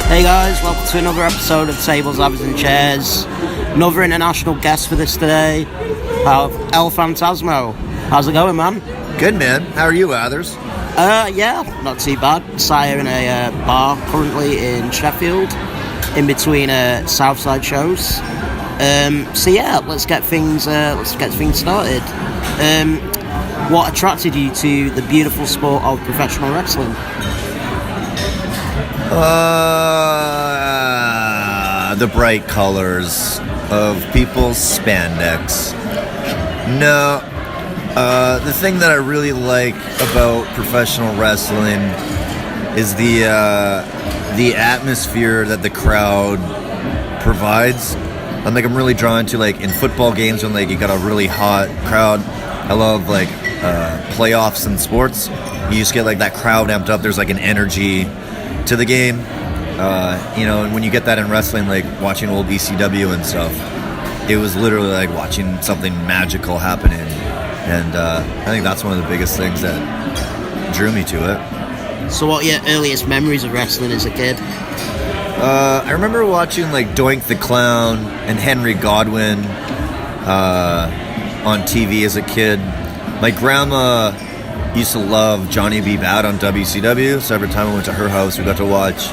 Hey guys, welcome to another episode of Tables, Ladders and Chairs. Another international guest with us today, El Phantasmo. How's it going, man? Good, man. How are you, Athers? Yeah, not too bad. Sat here in a bar currently in Sheffield, in between Southside shows. So yeah, let's get things started. What attracted you to the beautiful sport of professional wrestling? The bright colors of people's spandex. No, the thing that I really like about professional wrestling is the atmosphere that the crowd provides. I'm really drawn to in football games when you got a really hot crowd. I love playoffs in sports. You just get that crowd amped up. There's an energy to the game. And when you get that in wrestling, watching old ECW and stuff, it was literally watching something magical happening. And I think that's one of the biggest things that drew me to it. So what are your earliest memories of wrestling as a kid? I remember watching Doink the Clown and Henry Godwinn on TV as a kid. My grandma used to love Johnny B. Bad on WCW, so every time I went to her house, we got to watch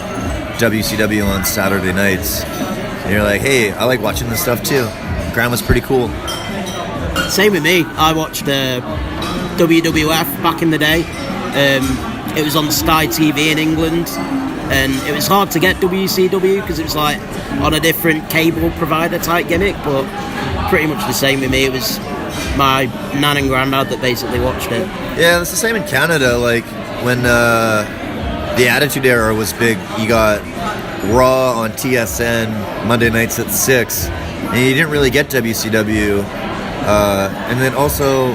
WCW on Saturday nights. And you're like, hey, I like watching this stuff too. Grandma's pretty cool. Same with me. I watched WWF back in the day. It was on Sky TV in England, and it was hard to get WCW because it was on a different cable provider type gimmick, but pretty much the same with me. It was my nan and granddad that basically watched it. Yeah, it's the same in Canada. When the Attitude Era was big, you got Raw on TSN Monday nights at 6, and you didn't really get WCW. And then also,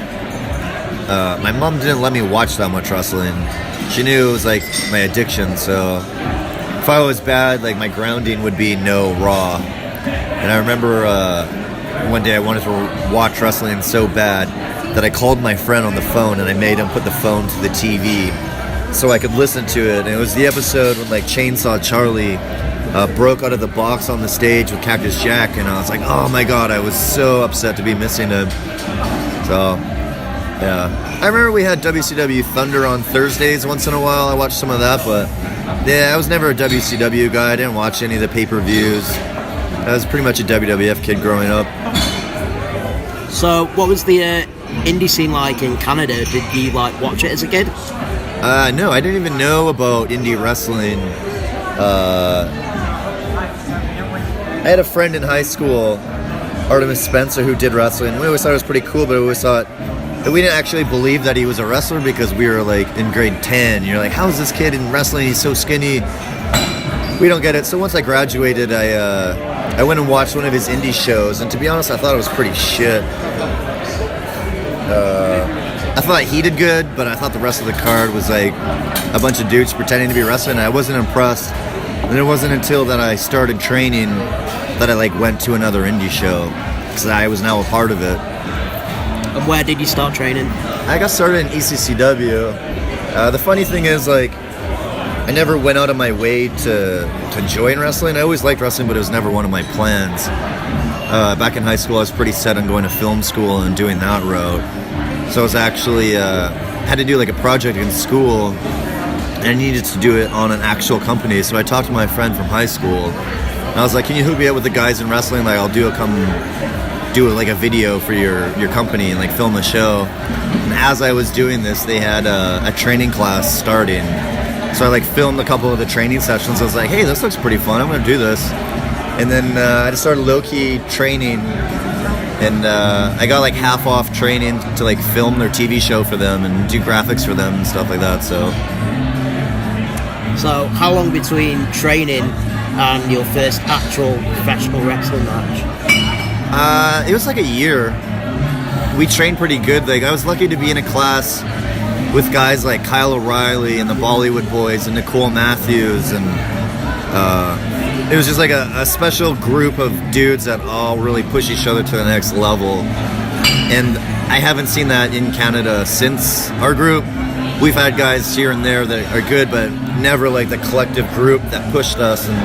my mom didn't let me watch that much wrestling. She knew it was my addiction, so if I was bad, my grounding would be no Raw. And I remember one day I wanted to watch wrestling so bad that I called my friend on the phone and I made him put the phone to the TV so I could listen to it. And it was the episode when Chainsaw Charlie broke out of the box on the stage with Cactus Jack, and I was like, oh my god, I was so upset to be missing him. So yeah, I remember we had WCW Thunder on Thursdays once in a while. I watched some of that, but yeah, I was never a WCW guy. I didn't watch any of the pay-per-views. I was pretty much a WWF kid growing up. So what was the indie scene like in Canada? Did you watch it as a kid? No, I didn't even know about indie wrestling. I had a friend in high school, Artemis Spencer, who did wrestling. We always thought it was pretty cool, but we always thought that we didn't actually believe that he was a wrestler because we were in grade 10. You're how is this kid in wrestling? He's so skinny. We don't get it. So once I graduated, I went and watched one of his indie shows, and to be honest, I thought it was pretty shit. I thought he did good, but I thought the rest of the card was a bunch of dudes pretending to be wrestling, and I wasn't impressed. And it wasn't until that I started training that I went to another indie show, because I was now a part of it. And where did you start training? I got started in ECCW. The funny thing is, I never went out of my way to join wrestling. I always liked wrestling, but it was never one of my plans. Back in high school, I was pretty set on going to film school and doing that route. So I was actually had to do a project in school, and I needed to do it on an actual company. So I talked to my friend from high school, and I was like, "Can you hook me up with the guys in wrestling? I'll do a video for your company and film a show." And as I was doing this, they had a training class starting. So I filmed a couple of the training sessions. I was like, hey, this looks pretty fun. I'm going to do this. And then I just started low-key training. And I got half off training to film their TV show for them and do graphics for them and stuff like that. So how long between training and your first actual professional wrestling match? It was a year. We trained pretty good. I was lucky to be in a class with guys like Kyle O'Reilly and the Bollywood Boys and Nicole Matthews, and it was just a special group of dudes that all really push each other to the next level. And I haven't seen that in Canada since our group. we've had guys here and there that are good, but never like the collective group that pushed us. And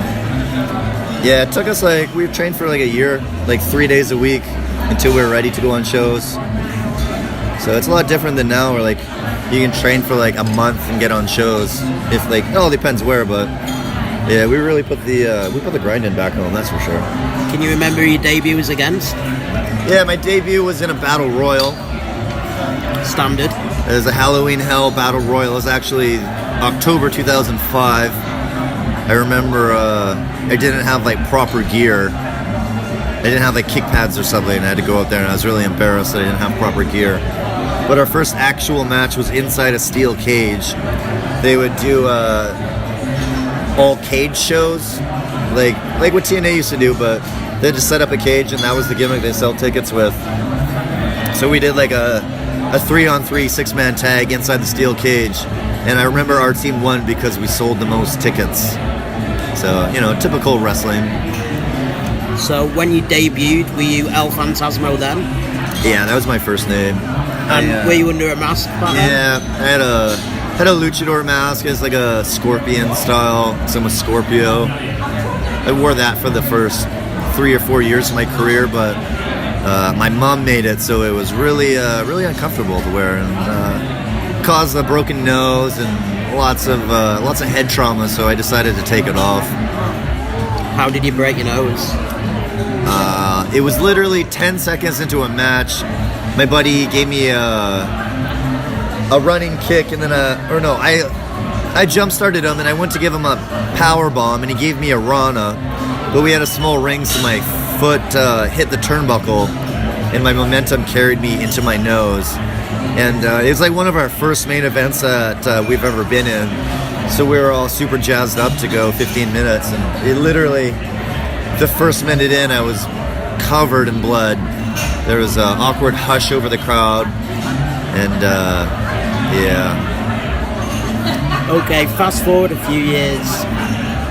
yeah, it took us we trained for like a year, like 3 days a week until we were ready to go on shows. So it's a lot different than now, where like you can train for like a month and get on shows. If like, it all depends where, but yeah, we really put the grind in back home, that's for sure. Can you remember who your debut was against? Yeah, my debut was in a battle royal. Standard. It was a Halloween Hell battle royal. It was actually October 2005. I remember I didn't have like proper gear. I didn't have like kick pads or something, and I had to go out there, and I was really embarrassed that I didn't have proper gear. But our first actual match was inside a steel cage. They would do all cage shows, like what TNA used to do, but they just set up a cage, and that was the gimmick they sell tickets with. So we did like a 3-on-3 6-man tag inside the steel cage, and I remember our team won because we sold the most tickets. So, typical wrestling. So when you debuted, were you El Phantasmo then? Yeah, that was my first name. And were you under a mask back then? Yeah, I had a luchador mask. It was like a scorpion style, some with Scorpio. I wore that for the first 3 or 4 years of my career, but my mom made it, so it was really uncomfortable to wear, and caused a broken nose and lots of head trauma. So I decided to take it off. How did you break your nose? It was literally 10 seconds into a match. My buddy gave me a running kick, and then I jump started him, and I went to give him a power bomb, and he gave me a Rana, but we had a small ring, so my foot hit the turnbuckle, and my momentum carried me into my nose. And it was like one of our first main events that we've ever been in, so we were all super jazzed up to go 15 minutes, and it literally, the first minute in, I was covered in blood. There was an awkward hush over the crowd, and yeah. Okay, fast forward a few years.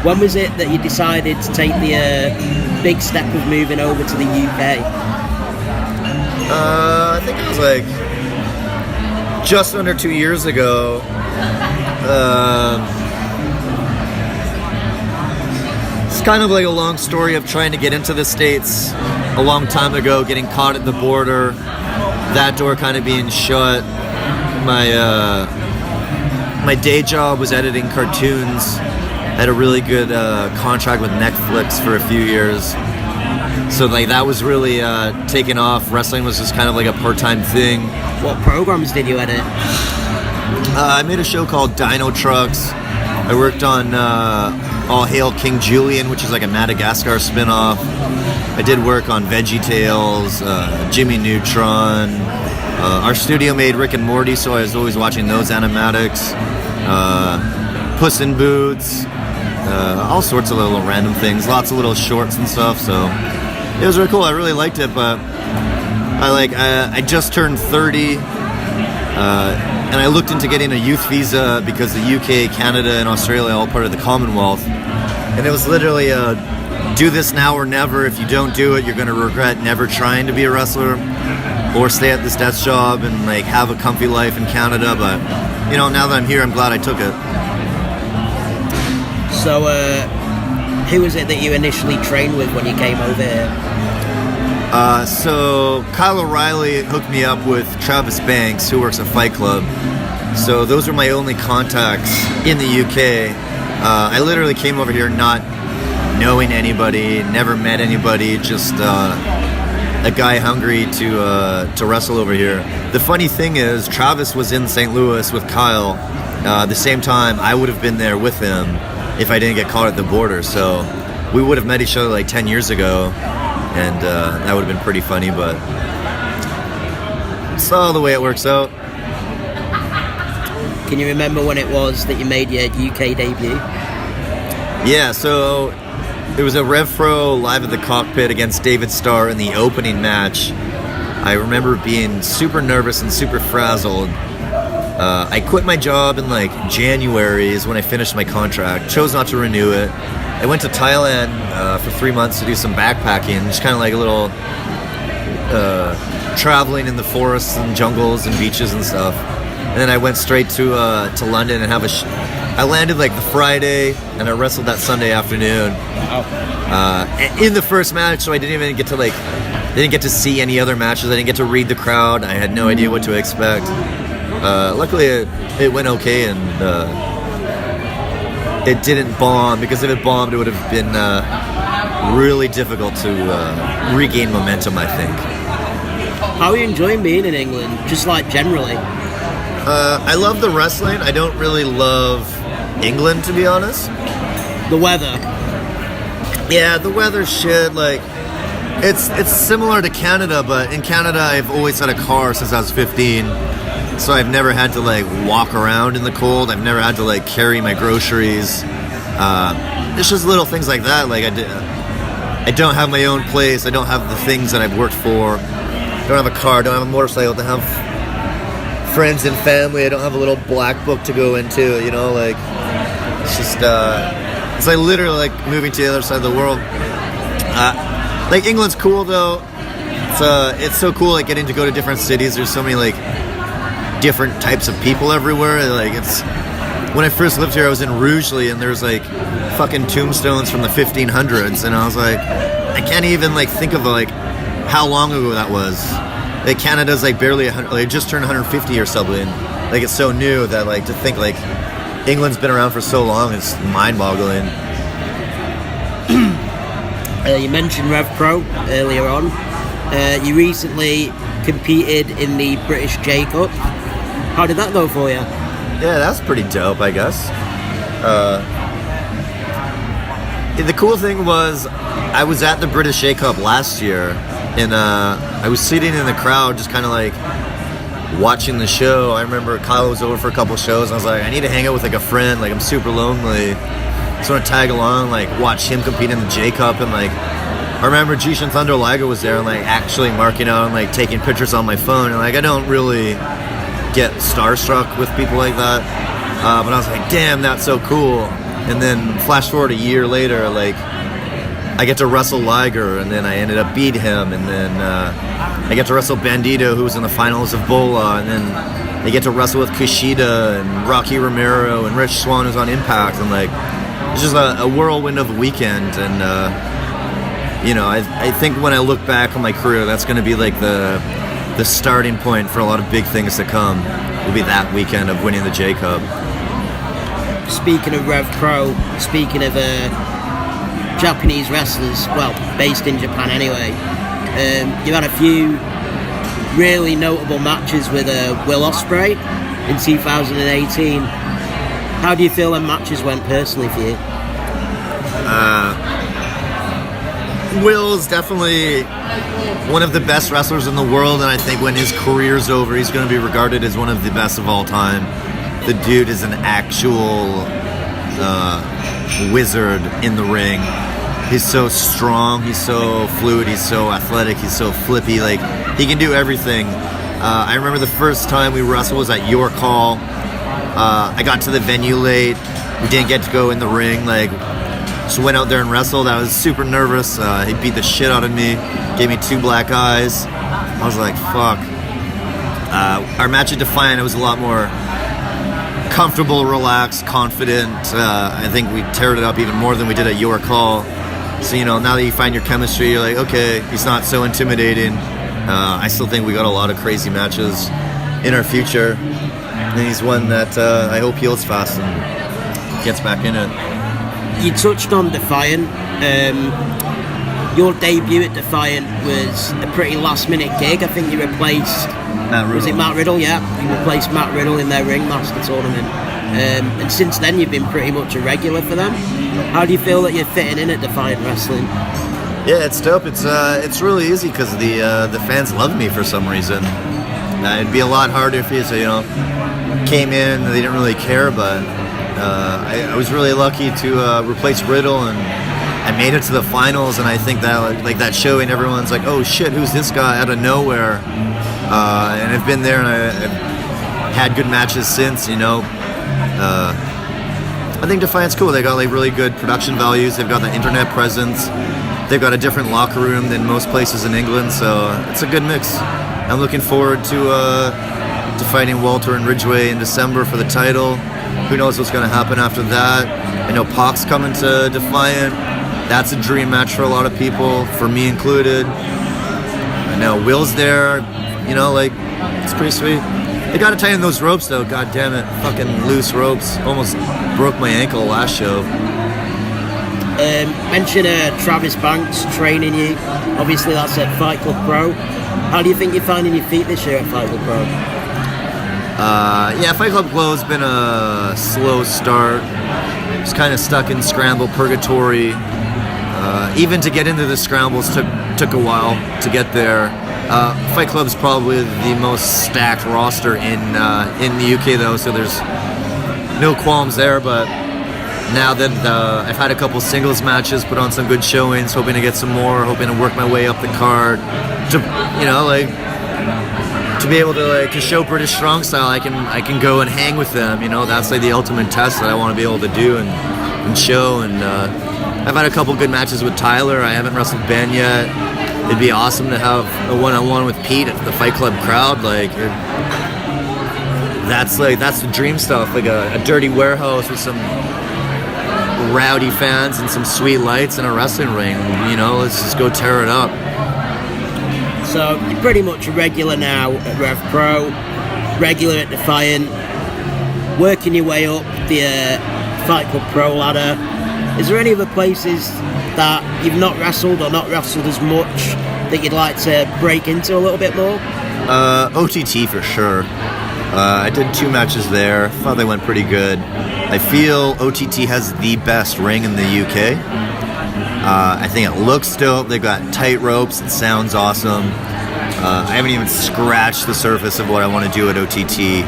When was it that you decided to take the big step of moving over to the UK? I think it was like just under 2 years ago. It's kind of like a long story of trying to get into the States a long time ago, getting caught at the border, that door kind of being shut. My day job was editing cartoons. I had a really good contract with Netflix for a few years. So like that was really taking off. Wrestling was just kind of like a part-time thing. What programs did you edit? I made a show called Dino Trucks. I worked on All Hail King Julian, which is like a Madagascar spin-off. I did work on Veggie Tales, Jimmy Neutron. Our studio made Rick and Morty, so I was always watching those animatics. Puss in Boots, all sorts of little random things, lots of little shorts and stuff. So it was really cool. I really liked it, but I just turned 30, and I looked into getting a youth visa because the UK, Canada, and Australia are all part of the Commonwealth, and it was literally do this now or never. If you don't do it, you're going to regret never trying to be a wrestler or stay at this desk job and like have a comfy life in Canada. But now that I'm here, I'm glad I took it. So who was it that you initially trained with when you came over here? So Kyle O'Reilly hooked me up with Travis Banks, who works at Fight Club. So those were my only contacts in the UK. I literally came over here not knowing anybody, never met anybody, just a guy hungry to wrestle over here. The funny thing is, Travis was in St. Louis with Kyle the same time I would have been there with him if I didn't get caught at the border. So we would have met each other like 10 years ago, and that would have been pretty funny, but it's all the way it works out. Can you remember when it was that you made your UK debut? Yeah, so it was a RevPro Live at the Cockpit against David Starr in the opening match. I remember being super nervous and super frazzled. I quit my job in like January is when I finished my contract. Chose not to renew it. I went to Thailand for 3 months to do some backpacking, just kind of like a little traveling in the forests and jungles and beaches and stuff. and then I went straight to London and have I landed like the Friday, and I wrestled that Sunday afternoon. In the first match, so I didn't get to see any other matches. I didn't get to read the crowd. I had no idea what to expect. Luckily, it went okay, and it didn't bomb, because if it bombed, it would have been really difficult to regain momentum, I think. How are you enjoying being in England, just like generally? I love the wrestling. I don't really love England, to be honest. The weather. Yeah, the weather's shit. Like, it's similar to Canada, but in Canada, I've always had a car since I was 15. So I've never had to like walk around in the cold. I've never had to like carry my groceries. It's just little things like that. Like I don't have my own place. I don't have the things that I've worked for. I don't have a car. I don't have a motorcycle. I don't have friends and family. I don't have a little black book to go into. You know, like it's just it's like literally like moving to the other side of the world. Like England's cool though. It's so cool like getting to go to different cities. There's so many like different types of people everywhere. Like it's when I first lived here, I was in Rugeley, and there's like fucking tombstones from the 1500s, and I was like, I can't even like think of like how long ago that was. Like Canada's like barely 100, like just turned 150 or something. Like it's so new that like to think like England's been around for so long, it's mind-boggling. You mentioned RevPro earlier on. You recently competed in the British J Cup. How did that go for you? Yeah, that's pretty dope, I guess. The cool thing was I was at the British J Cup last year, and I was sitting in the crowd just kind of like watching the show. I remember Kyle was over for a couple shows, and I was like, I need to hang out with like a friend. Like I'm super lonely. Just want to tag along, like watch him compete in the J Cup, and like I remember Jishin Thunder Liger was there and like actually marking out and like taking pictures on my phone, and like I don't really get starstruck with people like that, but I was like, damn, that's so cool. And then flash forward a year later, like I get to wrestle Liger, and then I ended up beat him, and then I get to wrestle Bandito, who was in the finals of Bola, and then I get to wrestle with Kushida and Rocky Romero and Rich Swann, who's on Impact, and like it's just a whirlwind of a weekend. And you know, I think when I look back on my career, that's going to be like the starting point for a lot of big things to come. Will be that weekend of winning the J Cup. Speaking of RevPro, speaking of Japanese wrestlers, well, based in Japan anyway, you had a few really notable matches with Will Ospreay in 2018. How do you feel them matches went personally for you? Will's definitely one of the best wrestlers in the world, and I think when his career's over, he's going to be regarded as one of the best of all time. The dude is an actual wizard in the ring. He's so strong, he's so fluid, he's so athletic, he's so flippy, like he can do everything. I remember the first time we wrestled was at York Hall. I got to the venue late. We didn't get to go in the ring, like just went out there and wrestled. I was super nervous. He beat the shit out of me, gave me 2 black eyes. I was like, fuck. Our match at Defiant, it was a lot more comfortable, relaxed, confident. I think we teared it up even more than we did at York Hall. So, you know, now that you find your chemistry, you're like, okay, he's not so intimidating. I still think we got a lot of crazy matches in our future. And he's one that I hope heals fast and gets back in it. You touched on Defiant. Your debut at Defiant was a pretty last-minute gig. I think you replaced... Matt Riddle. Was it Matt Riddle? Yeah. You replaced Matt Riddle in their Ringmaster tournament. And since then, you've been pretty much a regular for them. How do you feel that you're fitting in at Defiant Wrestling? Yeah, it's dope. It's really easy because the fans love me for some reason. It'd be a lot harder if you came in and they didn't really care, but I was really lucky to replace Riddle, and I made it to the finals, and I think that like that show, and everyone's like, oh shit, who's this guy out of nowhere? And I've been there, and I've had good matches since, you know. I think Defiant's cool. They got like really good production values. They've got the internet presence. They've got a different locker room than most places in England, so it's a good mix. I'm looking forward to to fighting Walter and Ridgway in December for the title. Who knows what's going to happen after that? I know Pac's coming to Defiant. That's a dream match for a lot of people, for me included. I know Will's there. You know, like, it's pretty sweet. They got to tighten those ropes, though. God damn it. Fucking loose ropes. Almost broke my ankle last show. Mention Travis Banks training you. Obviously, that's at Fight Club Pro. How do you think you're finding your feet this year at Fight Club Pro? Yeah, Fight Club Glow's been a slow start. Just kind of stuck in scramble purgatory. Even to get into the scrambles took a while to get there. Fight Club's probably the most stacked roster in the UK, though, so there's no qualms there. But now that I've had a couple singles matches, put on some good showings, hoping to get some more, hoping to work my way up the card, to to be able to show British Strong Style, I can go and hang with them. That's like the ultimate test that I want to be able to do and show. And I've had a couple good matches with Tyler. I haven't wrestled Ben yet. It'd be awesome to have a one-on-one with Pete at the Fight Club crowd. That's the dream stuff. Like a dirty warehouse with some rowdy fans and some sweet lights and a wrestling ring. Let's just go tear it up. So you're pretty much a regular now at RevPro, regular at Defiant, working your way up the Fight Club Pro ladder. Is there any other places that you've not wrestled or not wrestled as much that you'd like to break into a little bit more? OTT for sure. I did 2 matches there. Thought they went pretty good. I feel OTT has the best ring in the UK. I think it looks dope. They've got tight ropes. It sounds awesome. I haven't even scratched the surface of what I want to do at OTT.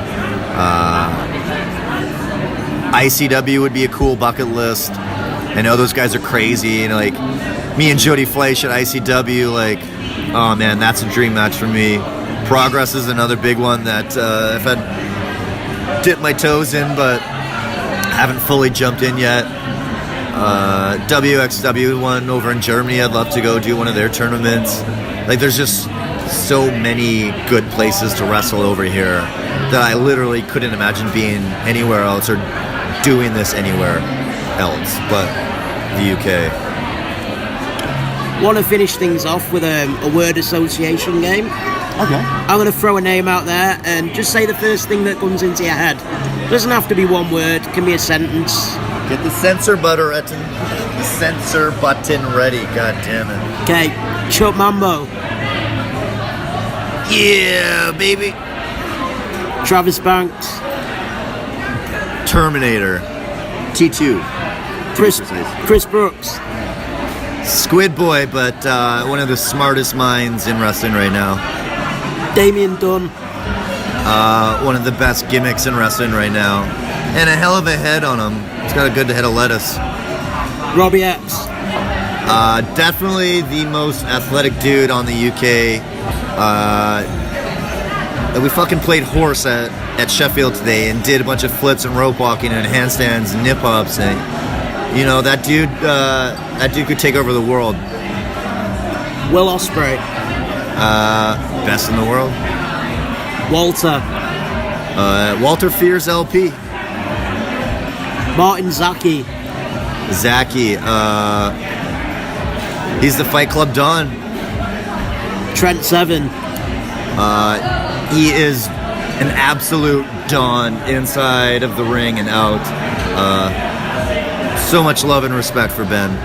ICW would be a cool bucket list. I know those guys are crazy. Me and Jody Fleisch at ICW, oh man, that's a dream match for me. Progress is another big one that I've had dipped my toes in, but haven't fully jumped in yet. WXW one over in Germany, I'd love to go do one of their tournaments. There's just so many good places to wrestle over here that I literally couldn't imagine being anywhere else or doing this anywhere else but the UK. Want to finish things off with a word association game. Okay. I'm going to throw a name out there and just say the first thing that comes into your head. Doesn't have to be one word, it can be a sentence. Get the censor button ready, god damn it. Okay, Chuck Mambo. Yeah, baby. Travis Banks. Terminator. T2. Chris Brooks. Squid Boy, but one of the smartest minds in wrestling right now. Damian Dunn. One of the best gimmicks in wrestling right now. And a hell of a head on him. He's got a good head of lettuce. Robbie Epps. Definitely the most athletic dude on the UK. We fucking played horse at Sheffield today and did a bunch of flips and rope walking and handstands and nip-ups. And, that dude could take over the world. Will Ospreay. Best in the world. Walter. Walter Fears LP. Martin Zaki. He's the Fight Club Don. Trent Seven. He is an absolute Don inside of the ring and out. So much love and respect for Ben.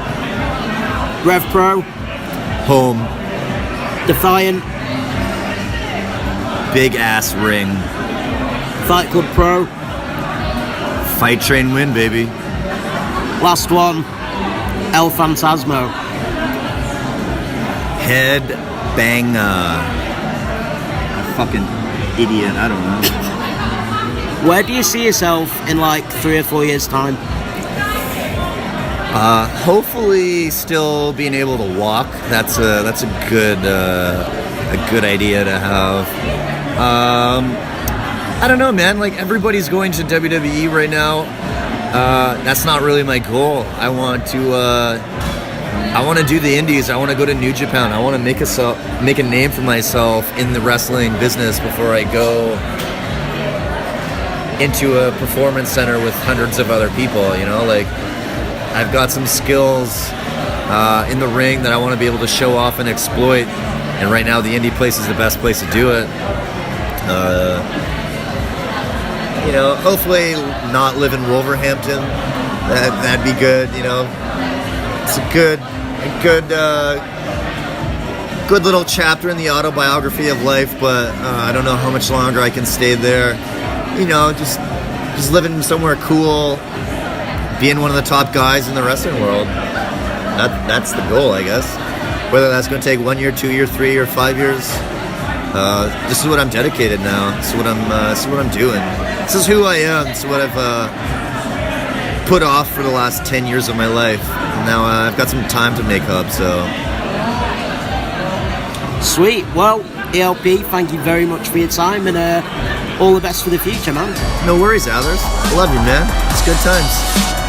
RevPro. Home. Defiant. Big ass ring. Fight Club Pro. Fight train win, baby. Last one. El Phantasmo. Head banger. Fucking idiot, I don't know. Where do you see yourself in 3 or 4 years' time? Hopefully still being able to walk. That's a good idea to have. I don't know, man. Everybody's going to WWE right now. That's not really my goal. I want to do the indies. I want to go to New Japan. I want to make a name for myself in the wrestling business before I go into a performance center with hundreds of other people, you know? Like, I've got some skills in the ring that I want to be able to show off and exploit, and right now the indie place is the best place to do it. You know, hopefully not live in Wolverhampton. That'd be good, you know. It's a good little chapter in the autobiography of life, but I don't know how much longer I can stay there. You know, just living somewhere cool, being one of the top guys in the wrestling world. That's the goal, I guess. Whether that's going to take 1 year, 2 years, 3 years, 5 years. This is what I'm dedicated now. This is what I'm doing. This is who I am. This is what I've put off for the last 10 years of my life. And now I've got some time to make up. So sweet. Well, ELP, thank you very much for your time, and all the best for the future, man. No worries, Athers. I love you, man. It's good times.